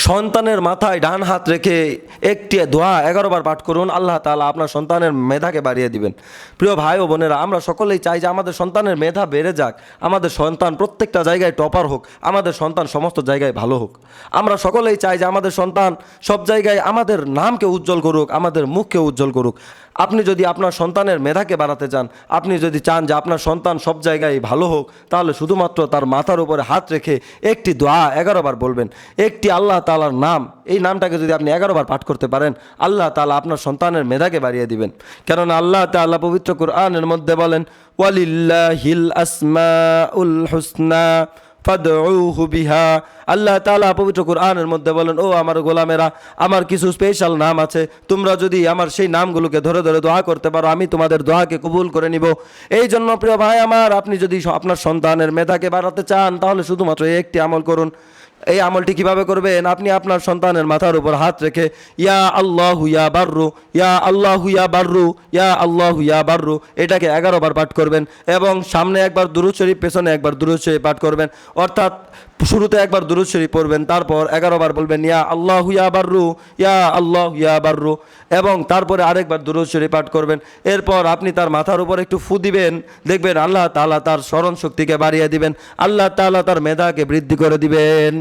সন্তানের মাথায় ডান হাত রেখে একটি দোয়া 11 বার পাঠ করুন, আল্লাহ তাআলা আপনার সন্তানের মেধাকে বাড়িয়ে দিবেন। প্রিয় ভাই ও বোনেরা, আমরা সকলেই চাই যে আমাদের সন্তানের মেধা বেড়ে যাক, আমাদের সন্তান প্রত্যেকটা জায়গায় টপার হোক, আমাদের সন্তান সমস্ত জায়গায় ভালো হোক। আমরা সকলেই চাই যে আমাদের সন্তান সব জায়গায় আমাদের নামকে উজ্জ্বল করুক, আমাদের মুখকে উজ্জ্বল করুক। আপনি যদি আপনার সন্তানের মেধাকে বাড়াতে চান, আপনি যদি চান যে আপনার সন্তান সব জায়গায় ভালো হোক, তাহলে শুধুমাত্র তার মাথার উপরে হাত রেখে একটি দোয়া 11 বার বলবেন। একটি আল্লাহ তাআলার নাম, এই নামটাকে যদি আপনি 11 বার পাঠ করতে পারেন, আল্লাহ তাআলা আপনার সন্তানের মেধাকে বাড়িয়ে দিবেন। কেননা আল্লাহ তাআলা পবিত্র কুরআনের মধ্যে বলেন, ওয়ালিল্লাহিল আসমাউল হুসনা ফাদউহু বিহা। আল্লাহ তাআলা পবিত্র কুরআনের মধ্যে বলেন, ও আমার গোলামেরা, আমার কিছু স্পেশাল নাম আছে, তোমরা যদি আমার সেই নামগুলোকে ধরে ধরে দোয়া করতে পারো, আমি তোমাদের দোয়াকে কবুল করে নিব। এই জন্য প্রিয় ভাই আমার, আপনি যদি আপনার সন্তানের মেধাকে বাড়াতে চান, তাহলে শুধুমাত্র এই একটি আমল করুন। এই আমলটি কিভাবে করবেন? আপনি আপনার সন্তানের মাথার উপর হাত রেখে ইয়া আল্লাহু ইয়া বাররু, ইয়া আল্লাহু ইয়া বাররু, ইয়া আল্লাহু ইয়া বাররু, এটাকে 11 বার পাঠ করবেন এবং সামনে একবার দুরূদ শরীফ, পেছনে একবার দুরূদ শরীফ পাঠ করবেন। অর্থাৎ শুরুতে একবার দুরূদ শরীফ পড়বেন, তারপর 11 বার বলবেন ইয়া আল্লাহু ইয়া বাররু, ইয়া আল্লাহু ইয়া বাররু, এবং তারপরে আরেকবার দুরূদ শরীফ পাঠ করবেন। এরপর আপনি তার মাথার উপর একটু ফু দিবেন, দেখবেন আল্লাহ তাআলা তার স্মরণ শক্তিকে বাড়িয়ে দিবেন, আল্লাহ তাআলা তার মেধাকে বৃদ্ধি করে দিবেন।